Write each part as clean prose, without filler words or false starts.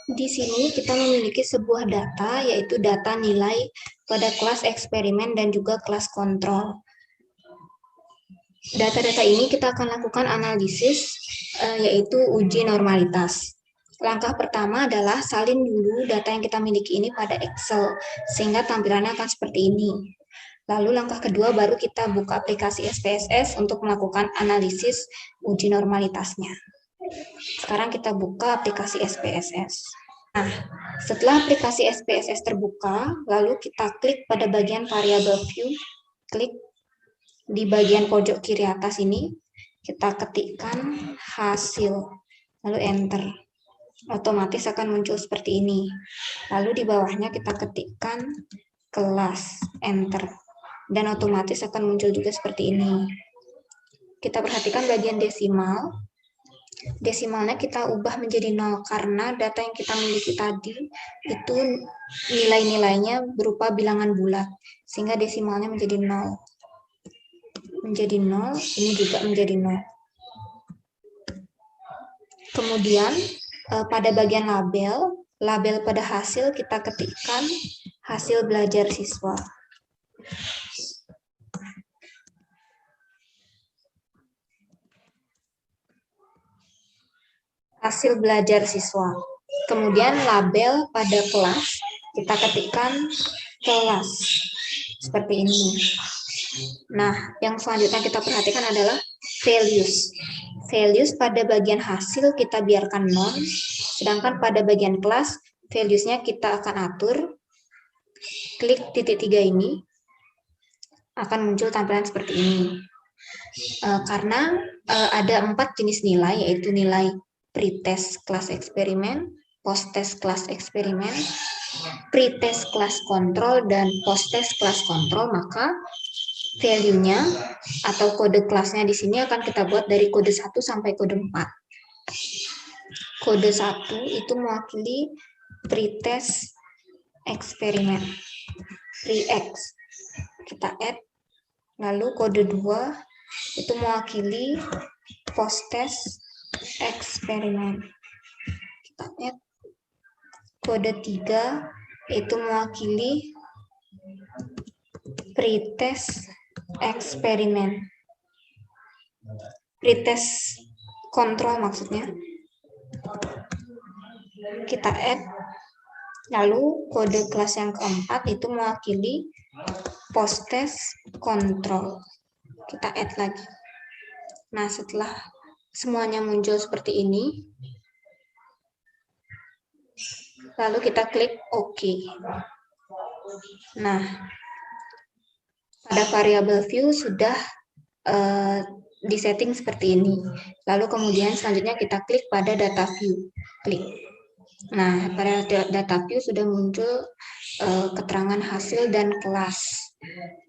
Di sini kita memiliki sebuah data, yaitu data nilai pada kelas eksperimen dan juga kelas kontrol. Data-data ini kita akan lakukan analisis, yaitu uji normalitas. Langkah pertama adalah salin dulu data yang kita miliki ini pada Excel, sehingga tampilannya akan seperti ini. Lalu langkah kedua baru kita buka aplikasi SPSS untuk melakukan analisis uji normalitasnya. Sekarang kita buka aplikasi SPSS. Nah, setelah aplikasi SPSS terbuka, lalu kita klik pada bagian variable view, klik di bagian pojok kiri atas ini, kita ketikkan hasil, lalu enter. Otomatis akan muncul seperti ini. Lalu di bawahnya kita ketikkan kelas, enter. Dan otomatis akan muncul juga seperti ini. Kita perhatikan bagian desimal. Desimalnya kita ubah menjadi 0 karena data yang kita miliki tadi itu nilai-nilainya berupa bilangan bulat, sehingga desimalnya menjadi 0. Menjadi 0, ini juga menjadi 0. Kemudian pada bagian label pada hasil kita ketikkan hasil belajar siswa. Hasil belajar siswa. Kemudian label pada kelas kita ketikkan kelas seperti ini. Nah, yang selanjutnya kita perhatikan adalah values. Values pada bagian hasil kita biarkan non, sedangkan pada bagian kelas values-nya kita akan atur. Klik titik 3 ini, akan muncul tampilan seperti ini. Karena ada 4 jenis nilai, yaitu nilai pretest kelas eksperimen, post-test kelas eksperimen, pretest kelas kontrol, dan post-test kelas kontrol, maka value-nya atau kode kelasnya di sini akan kita buat dari kode 1 sampai kode 4. Kode 1 itu mewakili pretest eksperimen, pre-ex. Kita add. Lalu kode 2 itu mewakili post-test eksperimen. Kita add. Kode 3 itu mewakili pretest eksperimen. Pretest kontrol maksudnya. Kita add. Lalu kode kelas yang keempat itu mewakili post-test kontrol. Kita add lagi. Nah, setelah semuanya muncul seperti ini, lalu kita klik OK. Nah, pada variabel view sudah disetting seperti ini. Lalu kemudian selanjutnya kita klik pada data view. Klik. Nah, pada data view sudah muncul keterangan hasil dan kelas.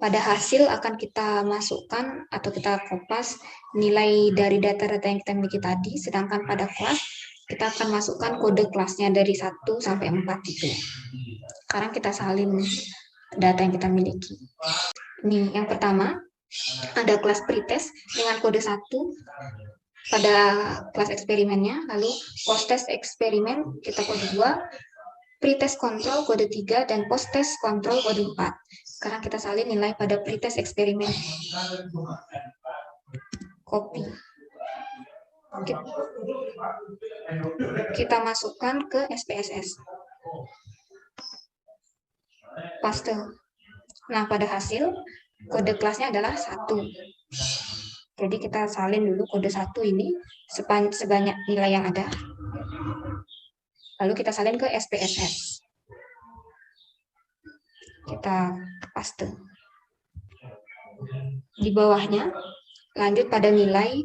Pada hasil akan kita masukkan atau kita kopas nilai dari data-data yang kita miliki tadi, sedangkan pada kelas kita akan masukkan kode kelasnya dari 1 sampai 4 itu. Sekarang kita salin data yang kita miliki. Nih, yang pertama ada kelas pretest dengan kode 1 pada kelas eksperimennya, lalu post-test eksperimen kita kode 2, pretest kontrol kode 3, dan post-test kontrol kode 4. Sekarang kita salin nilai pada pretest eksperimen. Copy. Kita masukkan ke SPSS. Paste. Nah, pada hasil, kode kelasnya adalah 1. Jadi kita salin dulu kode 1 ini sebanyak nilai yang ada. Lalu kita salin ke SPSS. Kita paste. Di bawahnya, lanjut pada nilai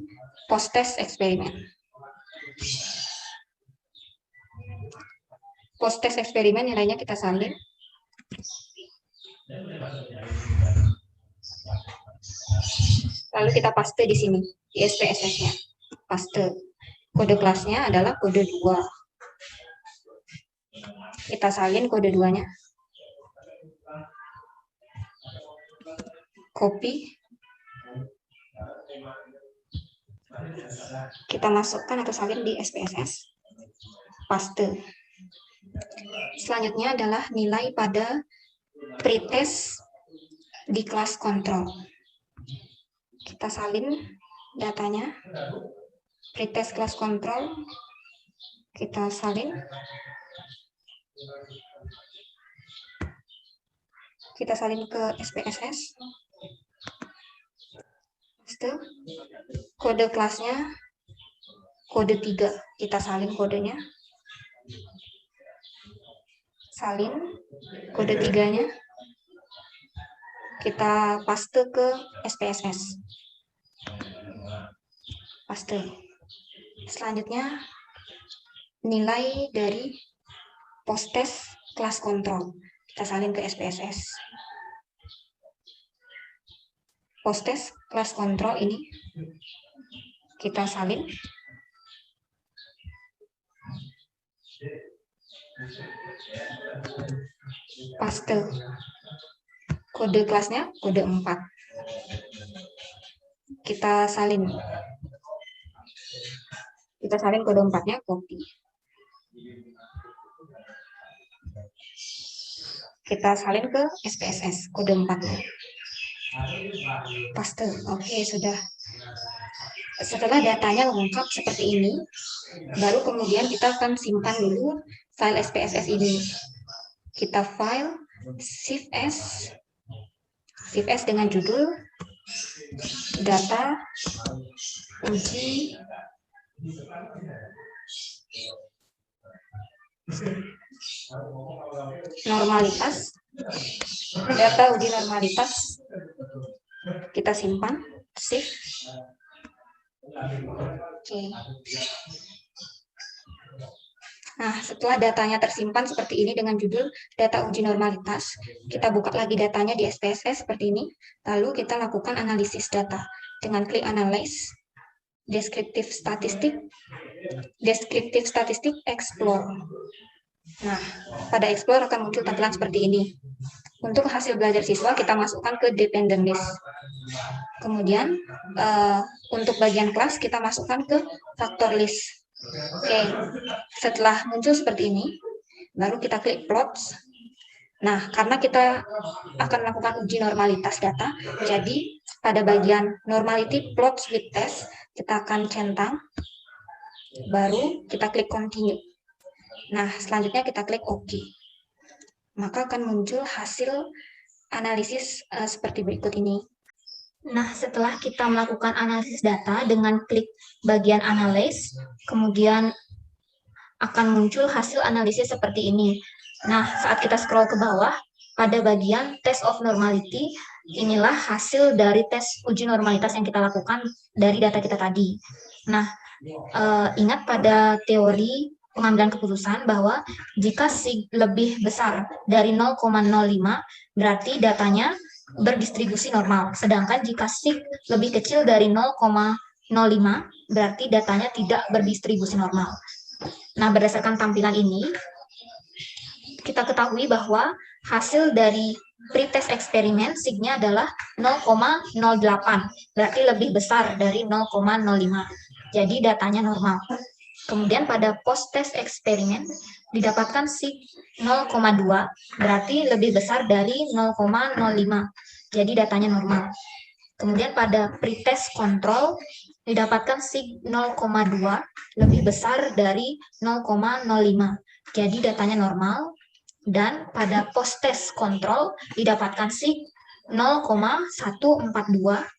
post-test eksperimen. Post-test eksperimen nilainya kita salin. Lalu kita paste di sini, di SPSS-nya. Paste. Kode kelasnya adalah kode 2. Kita salin kode 2-nya. Copy. Kita masukkan atau salin di SPSS. Paste. Selanjutnya adalah nilai pada pretest di kelas kontrol. Kita salin datanya, pretest kelas kontrol, kita salin, ke SPSS, kode kelasnya kode 3, kita salin kodenya, salin kode 3-nya, kita paste ke SPSS, paste. Selanjutnya nilai dari posttest kelas kontrol, kita salin ke SPSS. Posttest kelas kontrol ini kita salin, paste. Kode kelasnya kode 4, kita salin kode 4-nya, copy. Kita salin ke SPSS kode 4-nya, paste. Oke, sudah. Setelah datanya lengkap seperti ini, baru kemudian kita akan simpan dulu file SPSS ini. Kita file save as dengan judul data uji normalitas, data uji normalitas, kita simpan, save. Oke. Nah, setelah datanya tersimpan seperti ini dengan judul data uji normalitas, kita buka lagi datanya di SPSS seperti ini, lalu kita lakukan analisis data dengan klik Analyze, Descriptive Statistic, Explore. Nah, pada Explore akan muncul tampilan seperti ini. Untuk hasil belajar siswa, kita masukkan ke dependent list. Kemudian, untuk bagian kelas, kita masukkan ke factor list. Oke, setelah muncul seperti ini, baru kita klik plots. Nah, karena kita akan melakukan uji normalitas data, jadi pada bagian normality plots with test, kita akan centang, baru kita klik continue. Nah, selanjutnya kita klik OK. Maka akan muncul hasil analisis seperti berikut ini. Nah, setelah kita melakukan analisis data dengan klik bagian Analyze, kemudian akan muncul hasil analisis seperti ini. Nah, saat kita scroll ke bawah, pada bagian Test of Normality, inilah hasil dari tes uji normalitas yang kita lakukan dari data kita tadi. Nah, ingat pada teori pengambilan keputusan bahwa jika sig lebih besar dari 0,05, berarti datanya berdistribusi normal. Sedangkan jika sig lebih kecil dari 0,05, berarti datanya tidak berdistribusi normal. Nah, berdasarkan tampilan ini, kita ketahui bahwa hasil dari pretest eksperimen sig-nya adalah 0,08, berarti lebih besar dari 0,05. Jadi datanya normal. Kemudian pada post-test eksperimen didapatkan sig 0,2, berarti lebih besar dari 0,05. Jadi datanya normal. Kemudian pada pretest kontrol didapatkan sig 0,2, lebih besar dari 0,05. Jadi datanya normal. Dan pada post-test kontrol didapatkan sig 0,142,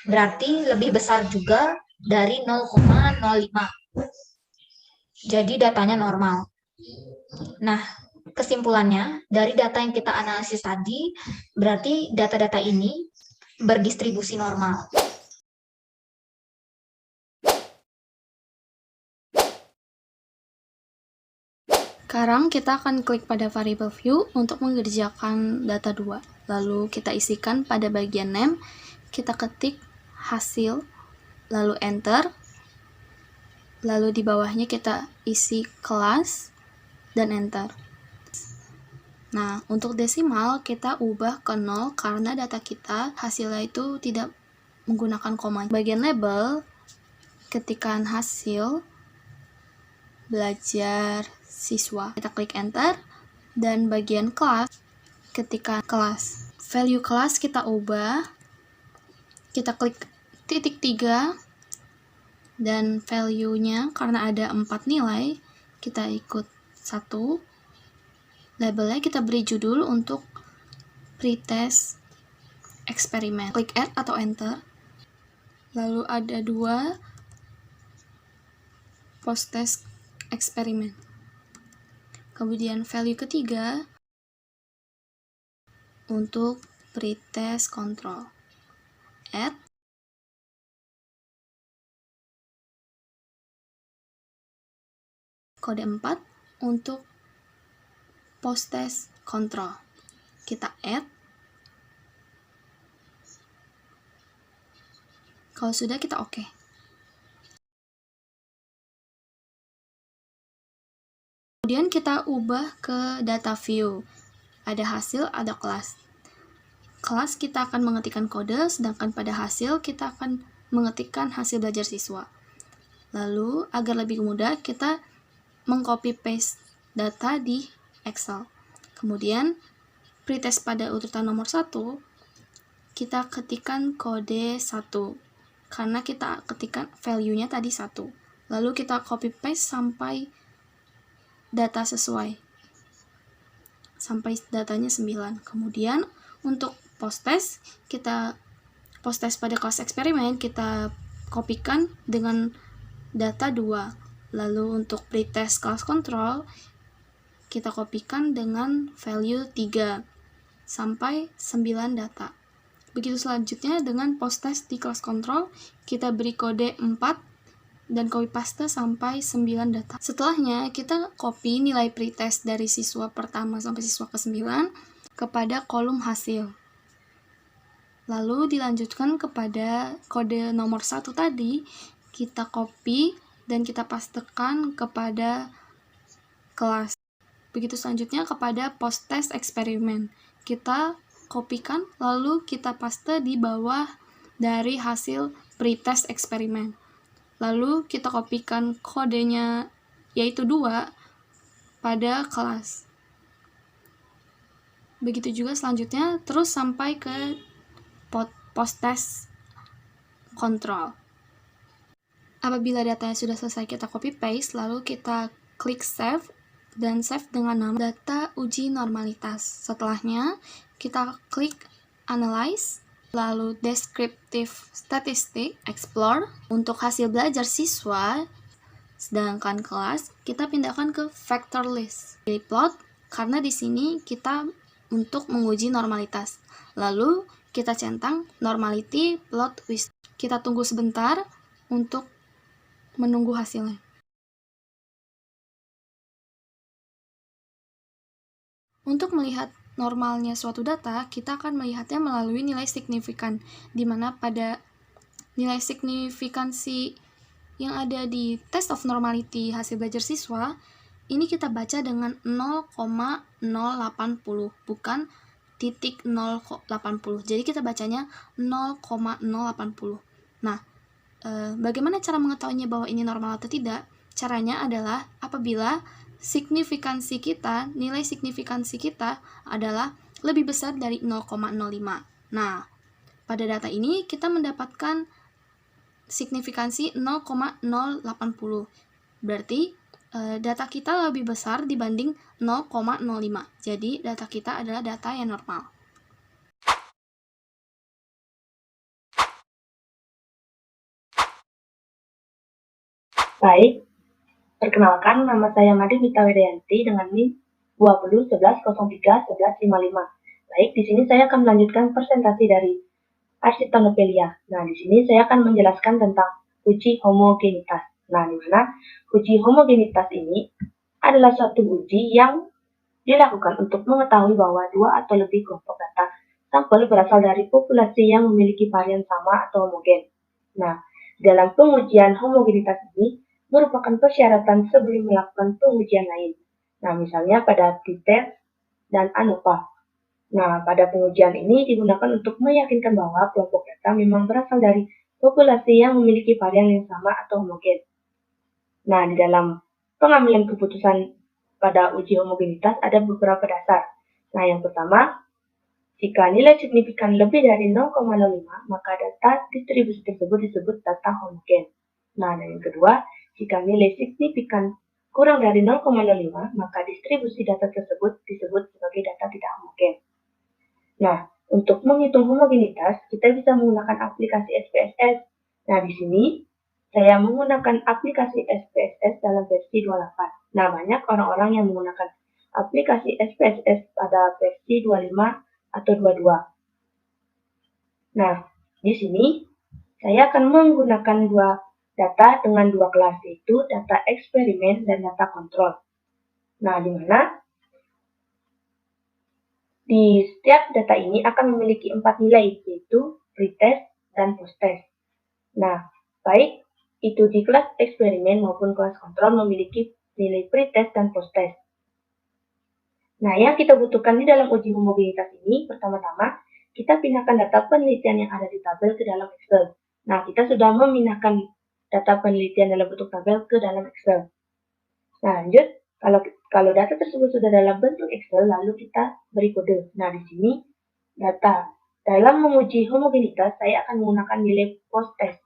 berarti lebih besar juga dari 0,05. Jadi datanya normal. Nah, kesimpulannya dari data yang kita analisis tadi, berarti data-data ini berdistribusi normal. Sekarang kita akan klik pada variable view untuk mengerjakan data 2. Lalu kita isikan pada bagian name, kita ketik hasil, lalu enter. Lalu di bawahnya kita isi kelas dan enter. Nah, untuk desimal kita ubah ke 0 karena data kita hasilnya itu tidak menggunakan koma. Bagian label, ketikkan hasil belajar siswa. Kita klik enter, dan bagian kelas, ketika kelas, value kelas kita ubah, kita klik titik 3, dan value-nya karena ada 4 nilai, kita ikut 1. Labelnya kita beri judul untuk pretest eksperimen. Klik add atau enter. Lalu ada 2 post-test eksperimen. Kemudian value ketiga untuk pretest control. Add. Kode 4 untuk post-test control. Kita add. Kalau sudah, kita oke. Kemudian kita ubah ke data view. Ada hasil, ada kelas. Kelas kita akan mengetikkan kode, sedangkan pada hasil kita akan mengetikkan hasil belajar siswa. Lalu, agar lebih mudah, kita mengcopy paste data di Excel. Kemudian, pretest pada urutan nomor 1, kita ketikkan kode 1. Karena kita ketikkan value-nya tadi 1. Lalu kita copy paste sampai data sesuai. Sampai datanya 9. Kemudian untuk post-test, kita post-test pada kelas eksperimen, kita kopikan dengan data 2. Lalu untuk pretest kelas control, kita kopikan dengan value 3. Sampai 9 data. Begitu selanjutnya dengan post-test di kelas control, kita beri kode 4 dan copy paste sampai 9 data. Setelahnya, kita copy nilai pretest dari siswa pertama sampai siswa ke-9 kepada kolom hasil. Lalu dilanjutkan kepada kode nomor 1 tadi, kita copy dan kita pastekan kepada kelas. Begitu selanjutnya kepada post-test eksperimen. Kita kopikan, lalu kita paste di bawah dari hasil pretest eksperimen. Lalu kita kopikan kodenya, yaitu 2, pada kelas. Begitu juga selanjutnya, terus sampai ke post-test control. Apabila datanya sudah selesai, kita copy paste, lalu kita klik save, dan save dengan nama data uji normalitas. Setelahnya, kita klik analyze, lalu descriptive statistic, explore. Untuk hasil belajar siswa, sedangkan kelas, kita pindahkan ke vector list. Pilih plot, karena di sini kita untuk menguji normalitas. Lalu, kita centang normality plot with. Kita tunggu sebentar untuk menunggu hasilnya. Untuk melihat normalnya suatu data, kita akan melihatnya melalui nilai signifikan, di mana pada nilai signifikansi yang ada di test of normality hasil belajar siswa, ini kita baca dengan 0,080, bukan titik 0,80. Jadi kita bacanya 0,080. Nah, bagaimana cara mengetahuinya bahwa ini normal atau tidak? Caranya adalah apabila signifikansi kita, nilai signifikansi kita adalah lebih besar dari 0,05. Nah, pada data ini kita mendapatkan signifikansi 0,080. Berarti data kita lebih besar dibanding 0,05. Jadi data kita adalah data yang normal. Baik, perkenalkan nama saya Madi Gita Widayanti dengan NIM 2011031155. Baik, di sini saya akan melanjutkan presentasi dari Architanopelia. Nah, di sini saya akan menjelaskan tentang uji homogenitas. Nah, di mana uji homogenitas ini adalah suatu uji yang dilakukan untuk mengetahui bahwa 2 atau lebih kelompok data sampel berasal dari populasi yang memiliki varian sama atau homogen. Nah, dalam pengujian homogenitas ini merupakan persyaratan sebelum melakukan pengujian lain. Nah, misalnya pada pretest dan ANOVA. Nah, pada pengujian ini digunakan untuk meyakinkan bahwa kelompok data memang berasal dari populasi yang memiliki varian yang sama atau homogen. Nah, di dalam pengambilan keputusan pada uji homogenitas ada beberapa dasar. Nah, yang pertama, jika nilai signifikan lebih dari 0,05, maka data distribusi tersebut disebut data homogen. Nah, dan yang kedua, jika nilai signifikan kurang dari 0,05, maka distribusi data tersebut disebut sebagai data tidak homogen. Nah, untuk menghitung homogenitas, kita bisa menggunakan aplikasi SPSS. Nah, di sini saya menggunakan aplikasi SPSS dalam versi 28. Nah, banyak orang-orang yang menggunakan aplikasi SPSS pada versi 25 atau 22. Nah, di sini saya akan menggunakan dua data dengan dua kelas, yaitu data eksperimen dan data kontrol. Nah, di mana di setiap data ini akan memiliki 4 nilai, yaitu pretest dan posttest. Nah, baik itu di kelas eksperimen maupun kelas kontrol memiliki nilai pretest dan posttest. Nah, yang kita butuhkan di dalam uji homogenitas ini, pertama-tama, kita pindahkan data penelitian yang ada di tabel ke dalam Excel. Nah, kita sudah memindahkan data penelitian dalam bentuk tabel ke dalam Excel. Nah, lanjut, kalau data tersebut sudah dalam bentuk Excel, lalu kita beri kode. Nah, di sini data dalam menguji homogenitas, saya akan menggunakan nilai posttest.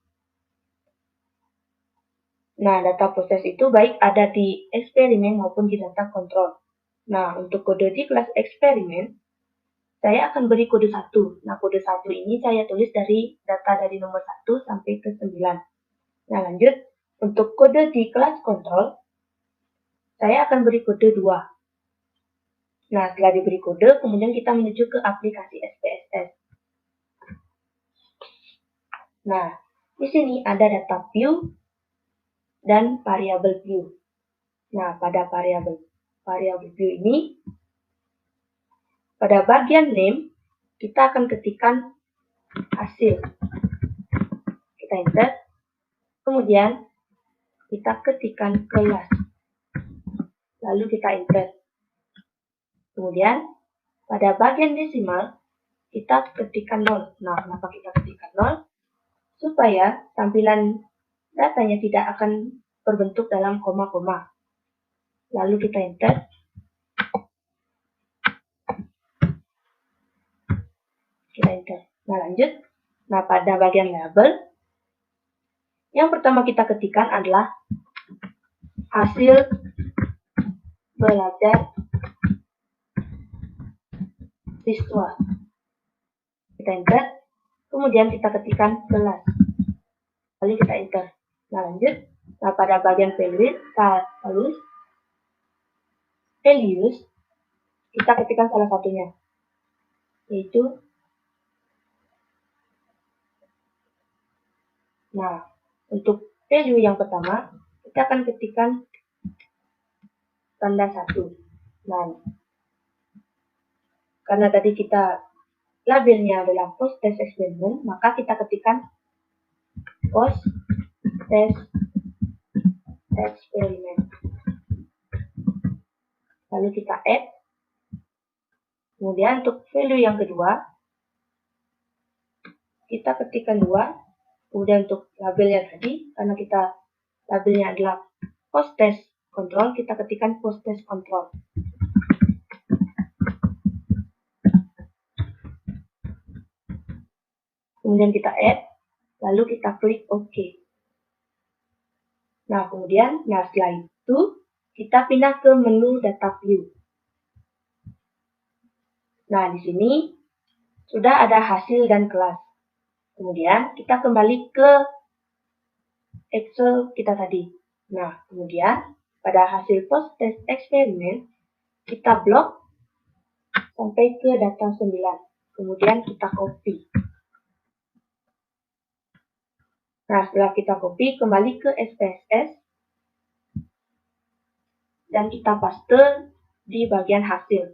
Nah, data posttest itu baik ada di eksperimen maupun di data kontrol. Nah, untuk kode di kelas eksperimen, saya akan beri kode 1. Nah, kode 1 ini saya tulis dari data dari nomor 1 sampai ke 9. Nah, lanjut, untuk kode di kelas kontrol, saya akan beri kode 2. Nah, setelah diberi kode, kemudian kita menuju ke aplikasi SPSS. Nah, di sini ada data view dan variable view. Nah, pada variable view ini, pada bagian name, kita akan ketikkan hasil. Kita enter. Kemudian, kita ketikkan kelas. Lalu kita enter. Kemudian, pada bagian desimal, kita ketikkan 0. Nah, kenapa kita ketikkan 0? Supaya tampilan datanya tidak akan berbentuk dalam koma-koma. Lalu kita enter. Kita enter. Nah, lanjut. Nah, pada bagian label, yang pertama kita ketikkan adalah hasil belajar siswa. Kita enter. Kemudian kita ketikkan kelas. Lalu kita enter. Nah, lanjut. Nah, pada bagian values, kita ketikkan salah satunya, yaitu, nah, untuk value yang pertama, kita akan ketikkan tanda 1. Nah, karena tadi kita labelnya adalah post test experiment, maka kita ketikkan post test experiment. Lalu kita add. Kemudian untuk value yang kedua, kita ketikkan 2. Kemudian untuk labelnya tadi, karena kita labelnya adalah post test control, kita ketikkan post test control. Kemudian kita add, lalu kita klik OK. Nah, kemudian, setelah itu, kita pindah ke menu data view. Nah, di sini sudah ada hasil dan kelas. Kemudian, kita kembali ke Excel kita tadi. Nah, kemudian, pada hasil post test eksperimen, kita blok sampai ke data 9. Kemudian, kita copy. Nah, setelah kita copy, kembali ke SPSS. Dan kita paste di bagian hasil.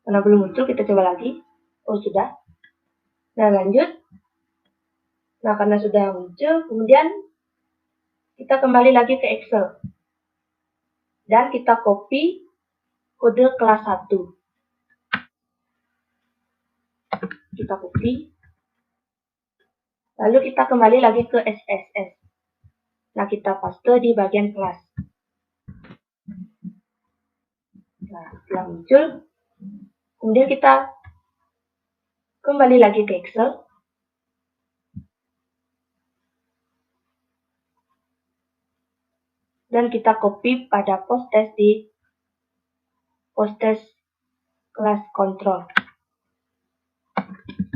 Karena belum muncul, kita coba lagi. Oh, sudah. Nah, lanjut. Nah, karena sudah muncul, kemudian kita kembali lagi ke Excel. Dan kita copy kode kelas 1. kita copy. Lalu kita kembali lagi ke SPSS. Nah, kita paste di bagian kelas. Nah, setelah muncul, kemudian kita kembali lagi ke Excel. Dan kita copy pada post-test di post-test kelas kontrol.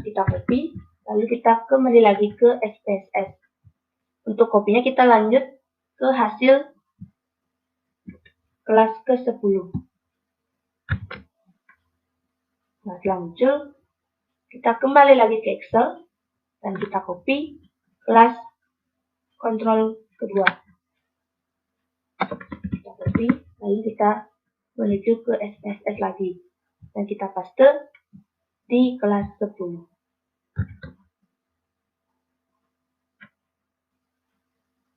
Kita copy, lalu kita kembali lagi ke SPSS. Untuk kopinya kita lanjut ke hasil kelas ke-10. Nah, setelah muncul, kita kembali lagi ke Excel dan kita copy kelas kontrol kedua. Kita copy, lalu kita menuju ke SPSS lagi dan kita paste di kelas 10.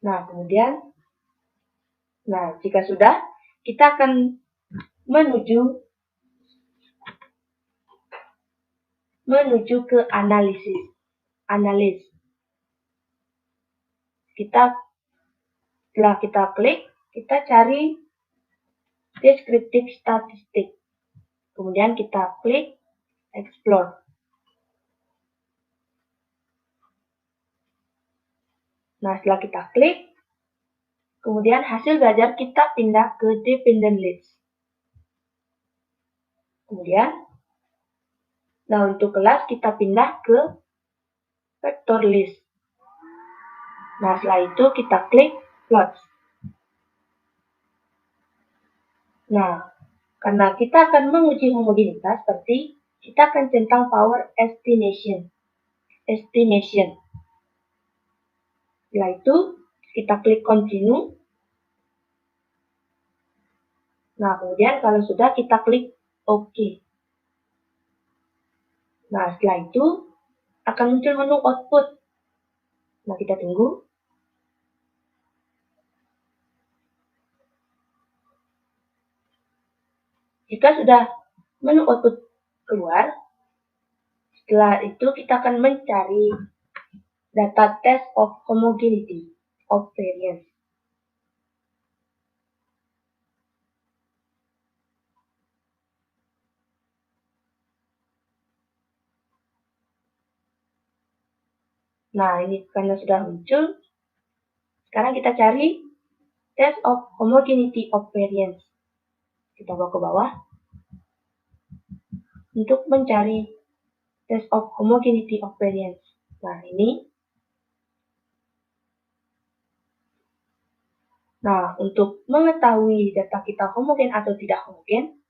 Nah, kemudian, jika sudah, kita akan menuju ke analis. Setelah kita klik, kita cari descriptive statistik. Kemudian kita klik explore. Nah, setelah kita klik, kemudian hasil belajar kita pindah ke dependent list. Kemudian, untuk kelas kita pindah ke vector list. Nah, setelah itu kita klik plots. Nah, karena kita akan menguji homogenitas, berarti kita akan centang power estimation. Setelah itu, kita klik continue. Nah, kemudian kalau sudah, kita klik OK. Nah, setelah itu, akan muncul menu output. Nah, kita tunggu. Jika sudah menu output keluar, setelah itu kita akan mencari data test of homogeneity of variance. Nah, ini karena sudah muncul, sekarang kita cari test of homogeneity of variance. Kita bawa ke bawah untuk mencari test of homogeneity of variance. Nah, ini. Nah, untuk mengetahui data kita homogen atau tidak homogen,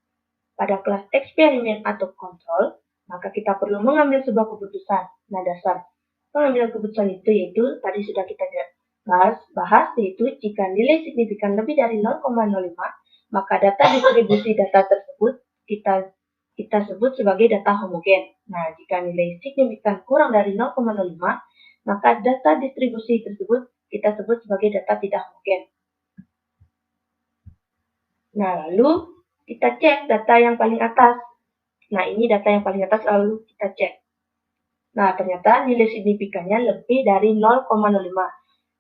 pada kelas eksperimen atau kontrol, maka kita perlu mengambil sebuah keputusan. Nah, dasar pengambilan keputusan itu yaitu, tadi sudah kita bahas, yaitu jika nilai signifikan lebih dari 0,05, maka data distribusi data tersebut kita sebut sebagai data homogen. Nah, jika nilai signifikan kurang dari 0,05, maka data distribusi tersebut kita sebut sebagai data tidak homogen. Nah, lalu kita cek data yang paling atas. Nah, ini data yang paling atas, lalu kita cek. Nah, ternyata nilai signifikannya lebih dari 0,05.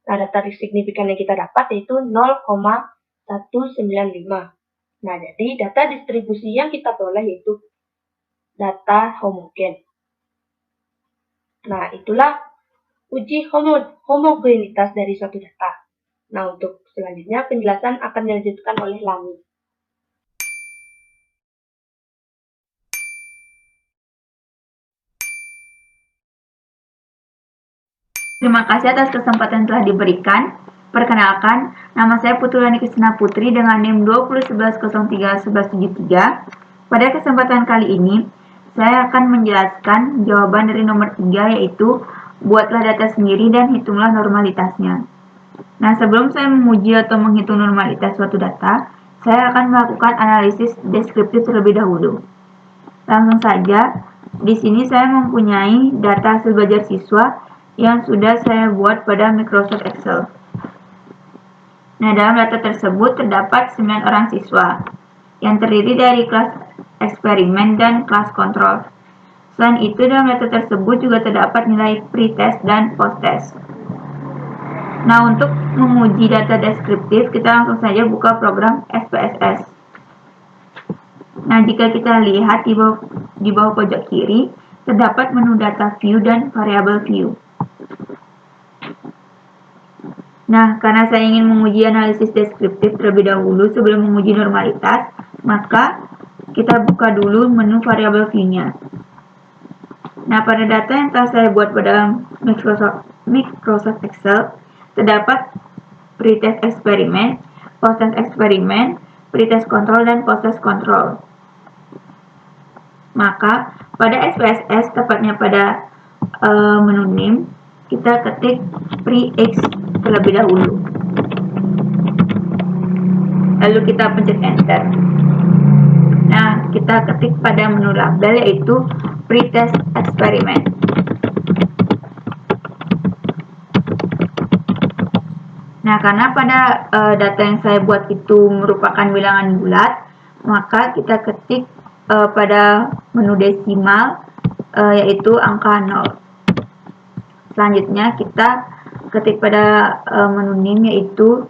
Nah, data signifikan yang kita dapat yaitu 0,195. Nah, jadi data distribusi yang kita peroleh yaitu data homogen. Nah, itulah uji homogenitas dari suatu data. Nah, untuk selanjutnya penjelasan akan dilanjutkan oleh Lami. Terima kasih atas kesempatan yang telah diberikan. Perkenalkan, nama saya Putrulani Kristina Putri dengan NIM 2011031173. Pada kesempatan kali ini, saya akan menjelaskan jawaban dari nomor 3, yaitu buatlah data sendiri dan hitunglah normalitasnya. Nah, sebelum saya memuji atau menghitung normalitas suatu data, saya akan melakukan analisis deskriptif terlebih dahulu. Langsung saja, di sini saya mempunyai data hasil belajar siswa yang sudah saya buat pada Microsoft Excel. Nah, dalam data tersebut terdapat 9 orang siswa yang terdiri dari kelas eksperimen dan kelas kontrol. Selain itu, dalam data tersebut juga terdapat nilai pretest dan posttest. Nah, untuk menguji data deskriptif, kita langsung saja buka program SPSS. Nah, jika kita lihat di bawah pojok kiri, terdapat menu data view dan variable view. Nah, karena saya ingin menguji analisis deskriptif terlebih dahulu sebelum menguji normalitas, maka kita buka dulu menu variable view-nya. Nah, pada data yang telah saya buat pada Microsoft Excel, terdapat pretest eksperimen, posttest eksperimen, pretest control, dan posttest control. Maka, pada SPSS, tepatnya pada menu name, kita ketik pre-X terlebih dahulu. Lalu kita pencet enter. Nah, kita ketik pada menu label yaitu pretest eksperimen. Nah, karena pada data yang saya buat itu merupakan bilangan bulat, maka kita ketik pada menu desimal yaitu angka 0. Selanjutnya kita ketik pada menu name yaitu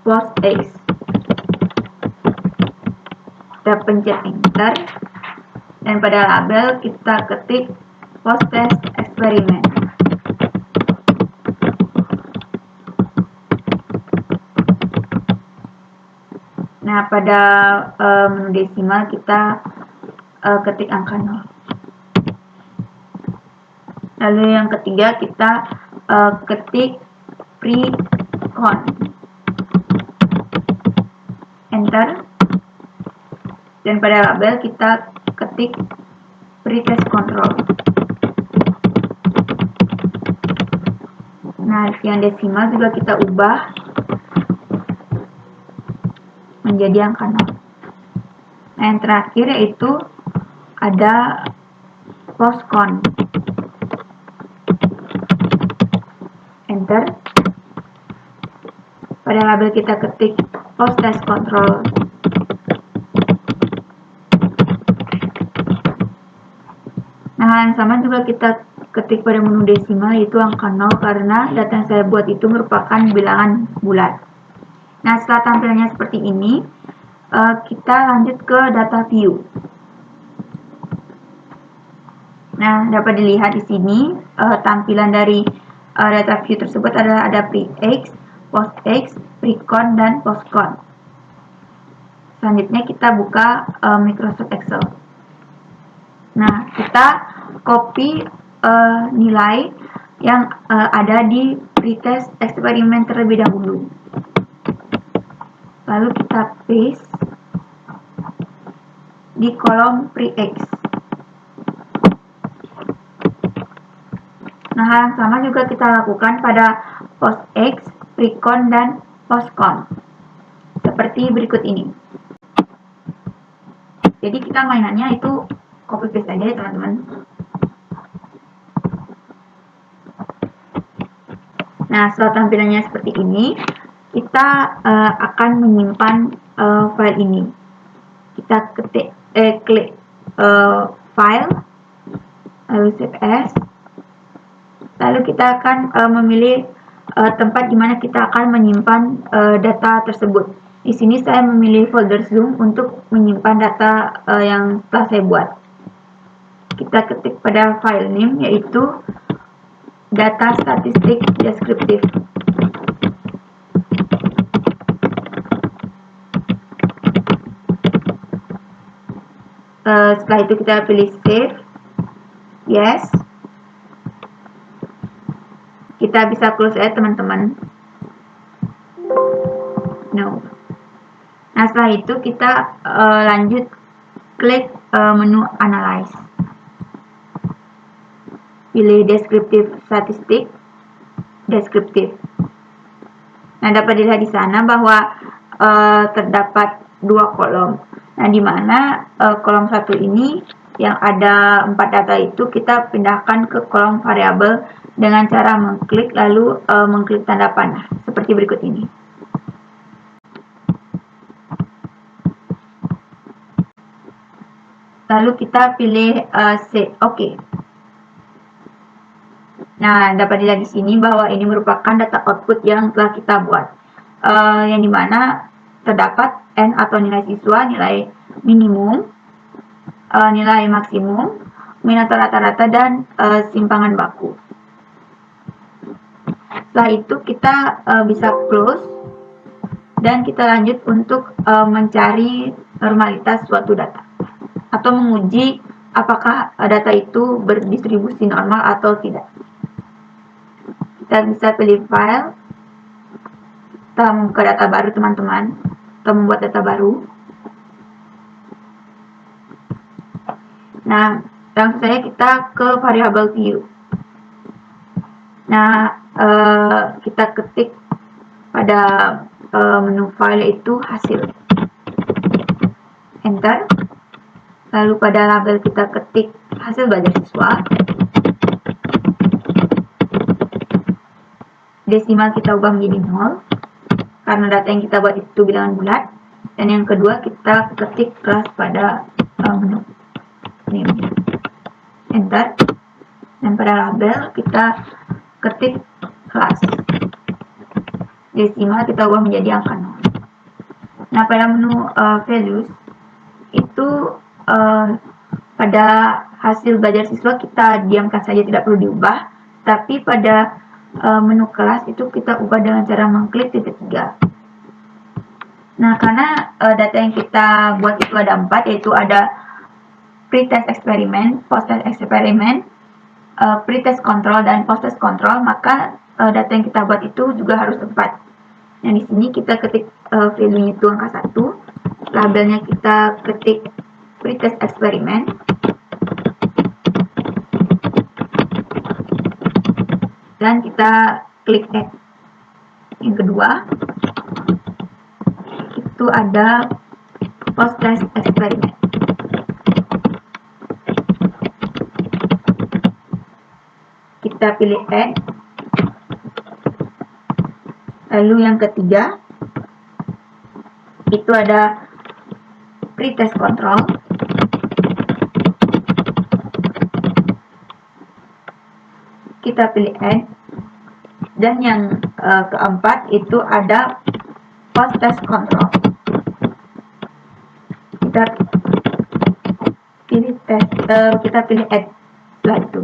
postx. Kita pencet enter dan pada label kita ketik posttest eksperimen. Nah, pada menu desimal kita ketik angka 0. Lalu yang ketiga kita ketik pre-con. Enter. Dan pada label kita ketik pretest control. Nah, yang desimal juga kita ubah menjadi angka 0. Nah, yang terakhir yaitu ada postcon. Enter. Pada label kita ketik posttest control. Nah, yang sama juga kita ketik pada menu desimal yaitu angka 0 karena data yang saya buat itu merupakan bilangan bulat. Nah, setelah tampilannya seperti ini, kita lanjut ke data view. Nah, dapat dilihat di sini tampilan dari data view tersebut adalah ada pre-X, postx, pre-con, dan postcon. Selanjutnya kita buka Microsoft Excel. Nah, kita copy nilai yang ada di pretest eksperimen terlebih dahulu. Lalu kita paste di kolom pre-X. Nah, hal yang sama juga kita lakukan pada postx, pre-con, dan postcon. Seperti berikut ini. Jadi kita mainannya itu copy paste aja ya teman-teman. Nah, setelah tampilannya seperti ini, kita akan menyimpan file ini. Kita klik file, lalu save as. Lalu kita akan memilih tempat di mana kita akan menyimpan data tersebut. Di sini saya memilih folder Zoom untuk menyimpan data yang telah saya buat. Kita ketik pada file name yaitu data statistik deskriptif. Setelah itu kita pilih save, yes. Kita bisa close ya teman-teman. No. Nah, setelah itu kita lanjut klik menu analyze. Pilih deskriptif statistik, deskriptif. Nah, dapat dilihat di sana bahwa terdapat dua kolom. Nah, di mana kolom satu ini yang ada 4 data itu kita pindahkan ke kolom variabel dengan cara mengklik lalu mengklik tanda panah seperti berikut ini. lalu kita pilih Save. Oke. Nah, dapat dilihat di sini bahwa ini merupakan data output yang telah kita buat, yang dimana terdapat N atau nilai siswa, nilai minimum, nilai maksimum, min atau rata-rata, dan simpangan baku. Setelah itu kita bisa close dan kita lanjut untuk mencari normalitas suatu data atau menguji apakah data itu berdistribusi normal atau tidak. Kita bisa pilih file, kita membuka data baru teman-teman, kita membuat data baru. Nah, langsung saja kita ke variable view. Nah, kita ketik pada menu file yaitu hasil. Enter. Lalu pada label kita ketik hasil belajar siswa. Desimal kita ubah menjadi 0 karena data yang kita buat itu bilangan bulat. Dan yang kedua kita ketik kelas pada menu name. Enter. Dan pada label kita ketik kelas. Desimal kita ubah menjadi angka 0. Nah, pada menu values itu pada hasil belajar siswa kita diamkan saja, tidak perlu diubah. Tapi pada menu kelas itu kita ubah dengan cara mengklik titik 3. Nah, karena data yang kita buat itu ada 4, yaitu ada pre-test eksperimen, post-test eksperimen, pre-test control, dan post-test control, maka data yang kita buat itu juga harus 4. Nah, di sini kita ketik value itu angka 1, labelnya kita ketik pre-test eksperimen, dan kita klik add. Yang kedua itu ada post-test eksperimen. Kita pilih add. Lalu yang ketiga itu ada pre-test control. Kita pilih add. Dan yang keempat itu ada post-test control. Kita pilih add setelah itu.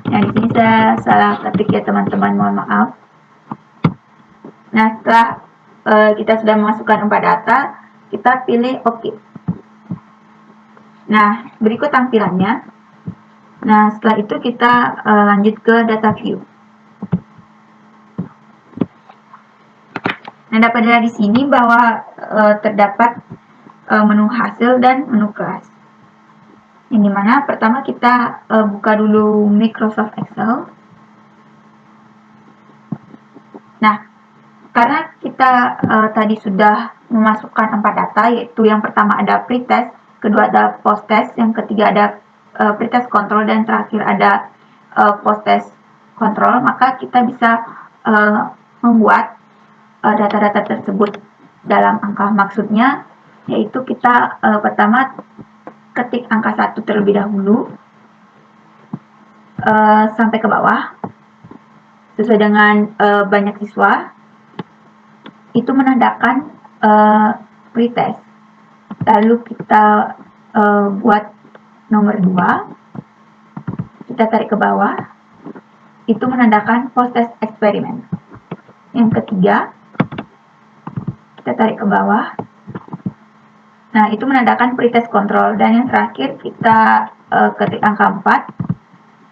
Nah, di sini saya salah ketik ya teman-teman, mohon maaf. Nah, setelah kita sudah memasukkan 4 data, kita pilih OK. Nah, berikut tampilannya. Nah, setelah itu kita lanjut ke data view. Nah, dapat dilihat di sini bahwa terdapat menu hasil dan menu kelas. Yang dimana pertama kita buka dulu Microsoft Excel. Nah, karena kita tadi sudah memasukkan 4 data, yaitu yang pertama ada pre-test, kedua ada post-test, yang ketiga ada pre-test control, dan terakhir ada post-test control, maka kita bisa membuat data-data tersebut dalam angka. Maksudnya yaitu kita pertama ketik angka 1 terlebih dahulu sampai ke bawah sesuai dengan banyak siswa, itu menandakan pretest. Lalu kita buat nomor 2, kita tarik ke bawah, itu menandakan post-test eksperimen. Yang ketiga, kita tarik ke bawah, nah itu menandakan pretest control. Dan yang terakhir kita ketik angka 4,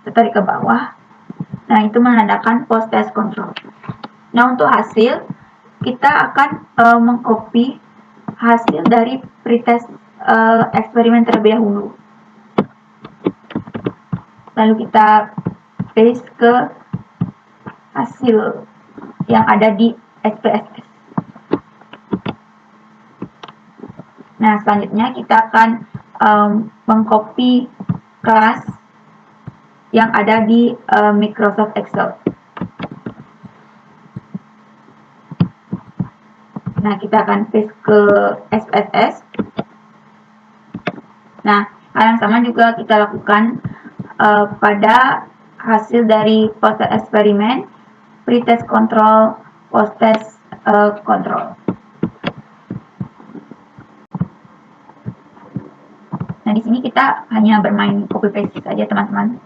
kita tarik ke bawah, nah itu menandakan post-test control. Nah, untuk hasil, kita akan mengcopy hasil dari pretest eksperimen terlebih dahulu. Lalu kita paste ke hasil yang ada di SPSS. Nah, selanjutnya kita akan mengcopy kelas yang ada di Microsoft Excel. Nah, kita akan paste ke SPSS. Nah, hal yang sama juga kita lakukan pada hasil dari post-test eksperimen, pre-test control, post-test control. Nah, di sini kita hanya bermain copy paste saja, teman-teman.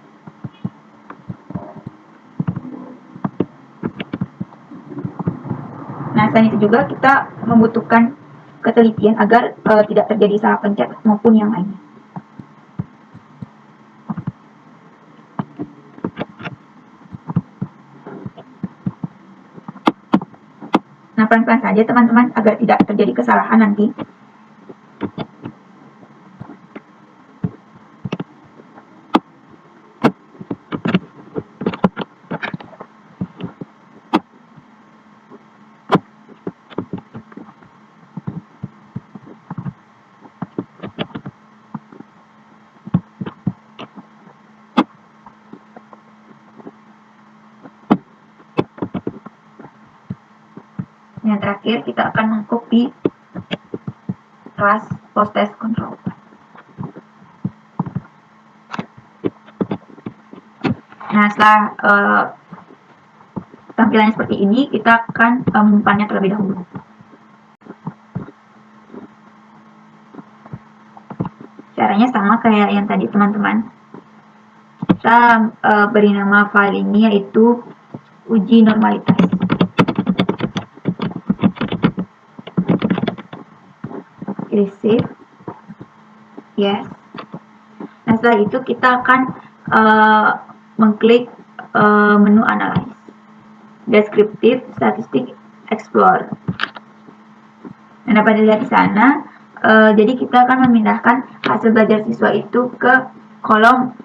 Nah, selain itu juga kita membutuhkan ketelitian agar tidak terjadi salah pencet maupun yang lainnya. Nah, pelan-pelan saja teman-teman agar tidak terjadi kesalahan nanti. Yang terakhir kita akan mengcopy kelas post-test control. Nah, setelah tampilannya seperti ini, kita akan menyimpannya terlebih dahulu. Caranya sama kayak yang tadi, teman-teman. Kita beri nama file ini yaitu uji normalitas. Save. Yes. Nah, setelah itu kita akan mengklik menu Analyze, Descriptive Statistic Explorer. Nah, dapat dilihat di sana, jadi kita akan memindahkan hasil belajar siswa itu ke kolom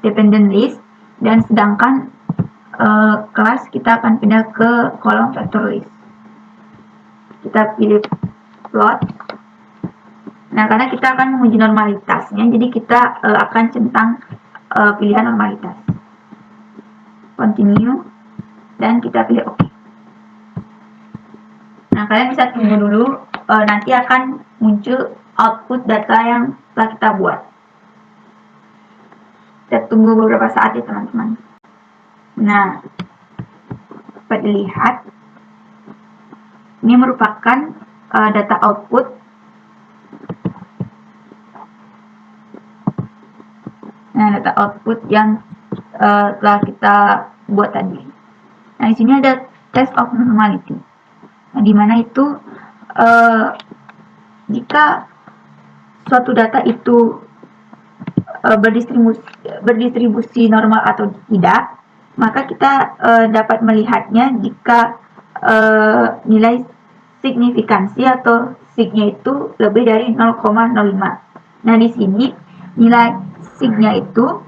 dependent list, dan sedangkan kelas kita akan pindah ke kolom vector list. Kita pilih plot. Nah, karena kita akan menguji normalitasnya, jadi kita akan centang pilihan normalitas. Continue, dan kita pilih OK. Nah, kalian bisa tunggu dulu, nanti akan muncul output data yang telah kita buat. Kita tunggu beberapa saat ya, teman-teman. Nah, dapat dilihat, ini merupakan data output. Nah, data output yang telah kita buat tadi. Nah, di sini ada test of normality. Nah, di mana itu jika suatu data itu berdistribusi normal atau tidak, maka kita dapat melihatnya jika nilai signifikansi atau signya itu lebih dari 0,05. Nah, di sini nilai signya itu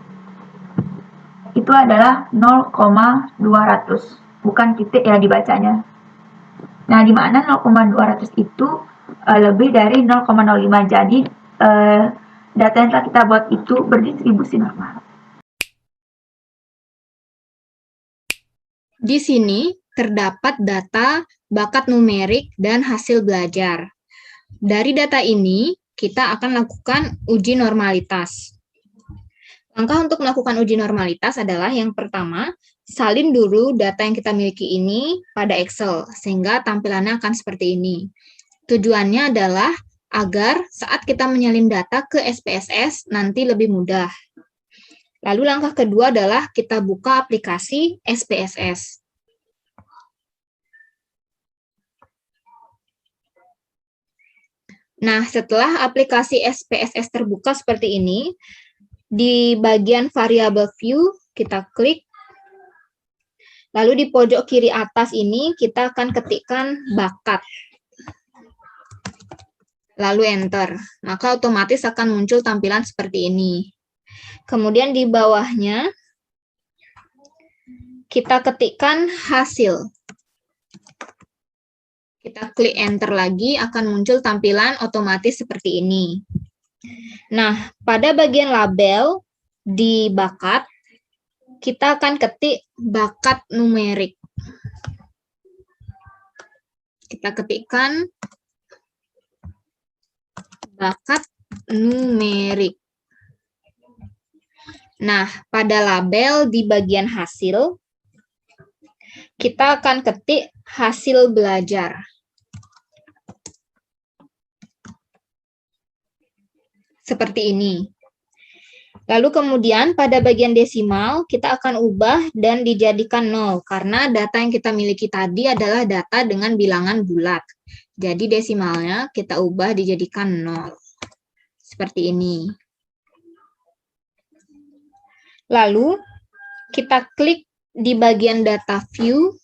adalah 0,200, bukan titik ya dibacanya. Nah, di mana 0,200 itu lebih dari 0,05, jadi data yang telah kita buat itu berdistribusi normal. Di sini terdapat data bakat numerik dan hasil belajar. Dari data ini, kita akan lakukan uji normalitas. Langkah untuk melakukan uji normalitas adalah yang pertama, salin dulu data yang kita miliki ini pada Excel, sehingga tampilannya akan seperti ini. Tujuannya adalah agar saat kita menyalin data ke SPSS nanti lebih mudah. Lalu langkah kedua adalah kita buka aplikasi SPSS. Nah, setelah aplikasi SPSS terbuka seperti ini, di bagian variable view, kita klik. Lalu di pojok kiri atas ini, kita akan ketikkan bakat. Lalu enter. Maka otomatis akan muncul tampilan seperti ini. Kemudian di bawahnya, kita ketikkan hasil. Kita klik enter lagi, akan muncul tampilan otomatis seperti ini. Nah, pada bagian label di bakat, kita akan ketik bakat numerik. Kita ketikkan bakat numerik. Nah, pada label di bagian hasil, kita akan ketik hasil belajar. Seperti ini. Lalu kemudian pada bagian desimal, kita akan ubah dan dijadikan 0, karena data yang kita miliki tadi adalah data dengan bilangan bulat. Jadi desimalnya kita ubah dijadikan 0. Seperti ini. Lalu kita klik di bagian data view.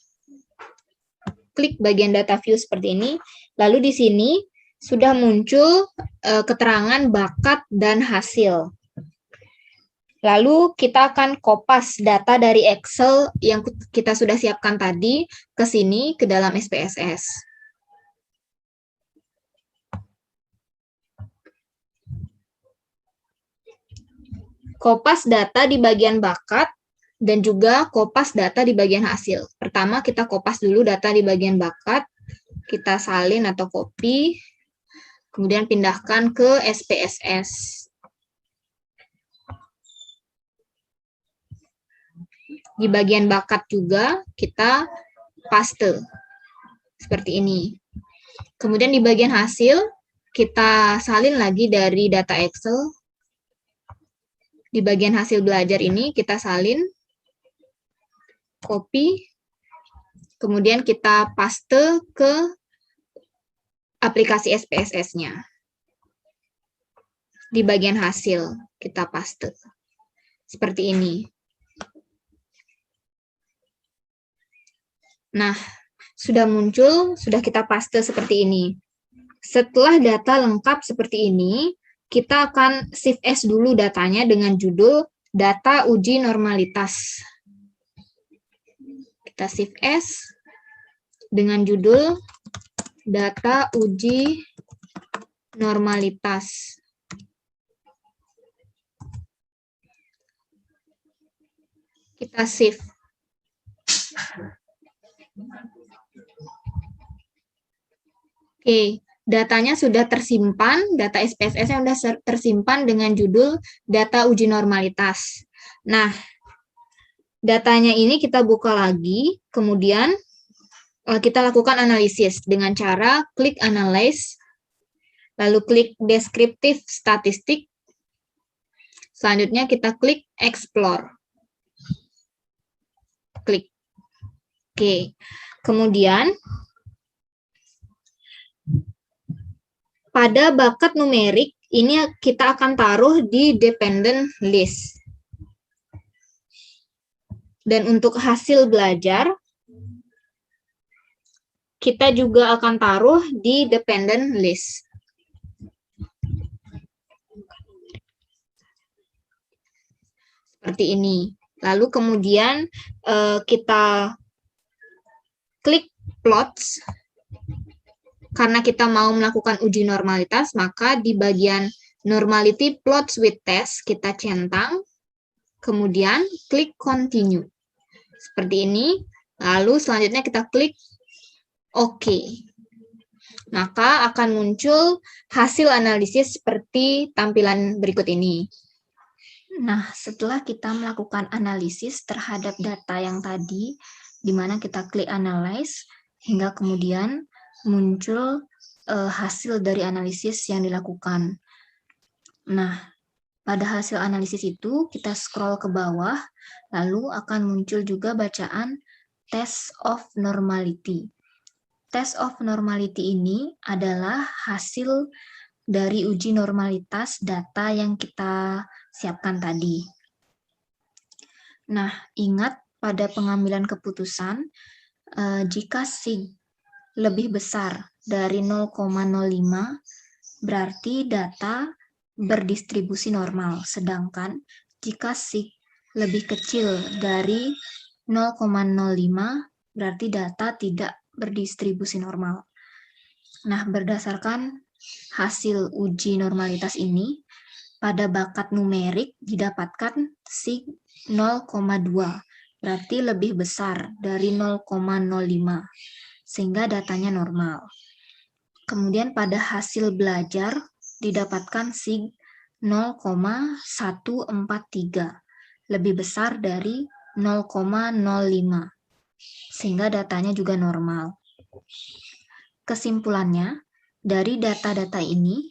Klik bagian data view seperti ini. Lalu di sini sudah muncul keterangan bakat dan hasil. Lalu kita akan kopas data dari Excel yang kita sudah siapkan tadi ke sini, ke dalam SPSS. Kopas data di bagian bakat dan juga kopas data di bagian hasil. Pertama kita kopas dulu data di bagian bakat, kita salin atau copy, kemudian pindahkan ke SPSS. Di bagian bakat juga kita paste. Seperti ini. Kemudian di bagian hasil, kita salin lagi dari data Excel. Di bagian hasil belajar ini, kita salin, copy, kemudian kita paste ke aplikasi SPSS-nya. Di bagian hasil, kita paste. Seperti ini. Nah, sudah muncul, sudah kita paste seperti ini. Setelah data lengkap seperti ini, kita akan shift S dulu datanya dengan judul data uji normalitas. Kita shift S dengan judul data uji normalitas. Kita save. Oke, datanya sudah tersimpan, data SPSS yang sudah tersimpan dengan judul data uji normalitas. Nah, datanya ini kita buka lagi, kemudian kita lakukan analisis dengan cara klik Analyze, lalu klik Descriptive Statistic, selanjutnya kita klik Explore. Klik. Oke, kemudian pada bakat numerik ini kita akan taruh di dependent list. Dan untuk hasil belajar kita juga akan taruh di dependent list. Seperti ini. Lalu kemudian kita klik plots. Karena kita mau melakukan uji normalitas, maka di bagian normality plots with test kita centang, kemudian klik continue. Seperti ini. Lalu selanjutnya kita klik OK. Maka akan muncul hasil analisis seperti tampilan berikut ini. Nah, setelah kita melakukan analisis terhadap data yang tadi, di mana kita klik Analyze, hingga kemudian muncul hasil dari analisis yang dilakukan. Nah, pada hasil analisis itu, kita scroll ke bawah, lalu akan muncul juga bacaan Test of Normality. Test of Normality ini adalah hasil dari uji normalitas data yang kita siapkan tadi. Nah, ingat pada pengambilan keputusan, jika sig lebih besar dari 0,05, berarti data berdistribusi normal. Sedangkan jika sig lebih kecil dari 0,05, berarti data tidak berdistribusi normal. Nah, berdasarkan hasil uji normalitas ini, pada bakat numerik didapatkan sig 0,2, berarti lebih besar dari 0,05, sehingga datanya normal. Kemudian pada hasil belajar didapatkan sig 0,143, lebih besar dari 0,05, sehingga datanya juga normal. Kesimpulannya, dari data-data ini,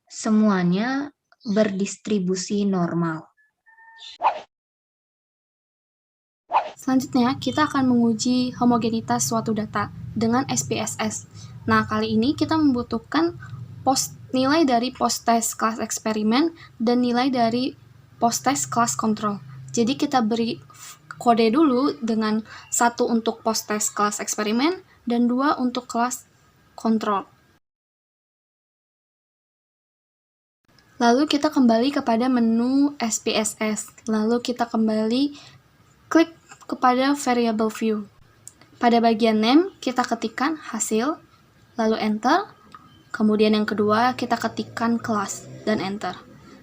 semuanya berdistribusi normal. Selanjutnya, kita akan menguji homogenitas suatu data dengan SPSS. Nah, kali ini kita membutuhkan nilai dari post-test kelas eksperimen dan nilai dari post-test kelas kontrol. Jadi kita beri kode dulu dengan 1 untuk post-test kelas eksperimen dan 2 untuk kelas kontrol. Lalu kita kembali kepada menu SPSS. Lalu kita kembali klik kepada variable view. Pada bagian name, kita ketikkan hasil, lalu enter. Kemudian yang kedua, kita ketikkan kelas, dan enter.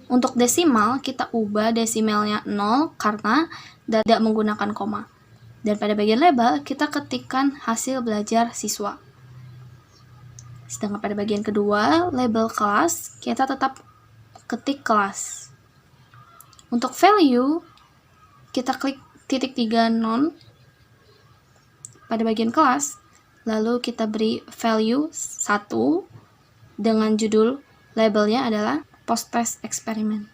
Untuk desimal, kita ubah desimalnya 0 karena tidak menggunakan koma. Dan pada bagian label, kita ketikkan hasil belajar siswa. Sedangkan pada bagian kedua, label kelas, kita tetap ketik kelas. Untuk value, kita klik titik 3 non pada bagian kelas, lalu kita beri value 1 dengan judul labelnya adalah post-test eksperimen.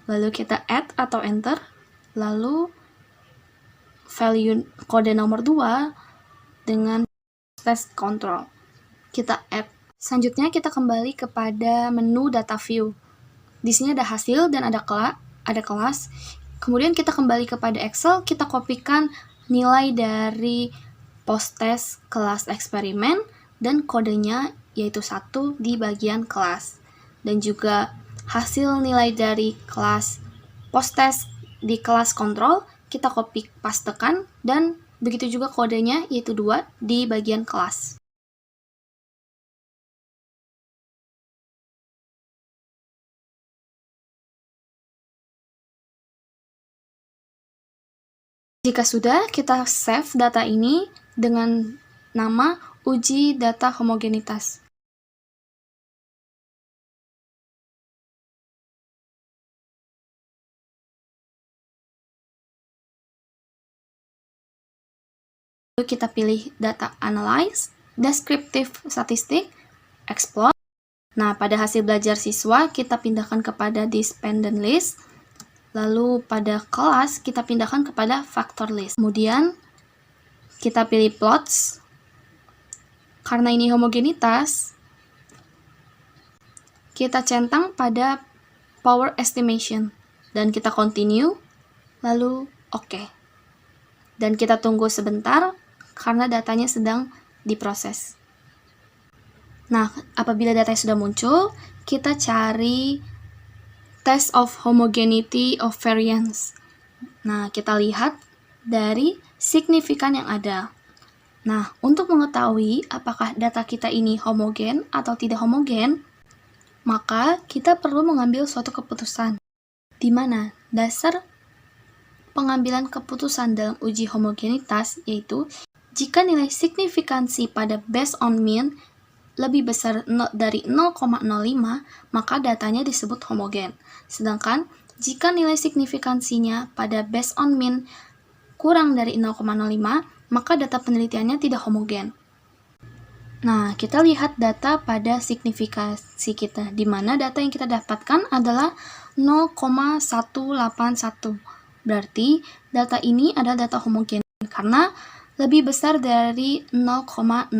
Lalu kita add atau enter, lalu value kode nomor 2 dengan test control. Kita add. Selanjutnya kita kembali kepada menu data view. Di sini ada hasil dan ada kelas. Kemudian kita kembali kepada Excel, kita kopikan nilai dari post-test kelas eksperimen dan kodenya yaitu 1 di bagian kelas. Dan juga hasil nilai dari kelas post-test di kelas kontrol, kita copy pastekan dan begitu juga kodenya yaitu 2 di bagian kelas. Jika sudah, kita save data ini dengan nama uji data homogenitas. Lalu kita pilih data analyze, descriptive statistic, explore. Nah, pada hasil belajar siswa, kita pindahkan kepada dependent list. Lalu pada kelas, kita pindahkan kepada factor list. Kemudian, kita pilih plots. Karena ini homogenitas, kita centang pada power estimation. Dan kita continue, lalu OK. Dan kita tunggu sebentar, karena datanya sedang diproses. Nah, apabila datanya sudah muncul, kita cari test of homogeneity of variance. Nah, kita lihat dari signifikan yang ada. Nah, untuk mengetahui apakah data kita ini homogen atau tidak homogen, maka kita perlu mengambil suatu keputusan, di mana dasar pengambilan keputusan dalam uji homogenitas yaitu jika nilai signifikansi pada based on mean lebih besar dari 0,05, maka datanya disebut homogen. Sedangkan, jika nilai signifikansinya pada based on mean kurang dari 0,05, maka data penelitiannya tidak homogen. Nah, kita lihat data pada signifikansi kita, di mana data yang kita dapatkan adalah 0,181. Berarti, data ini adalah data homogen, karena lebih besar dari 0,05.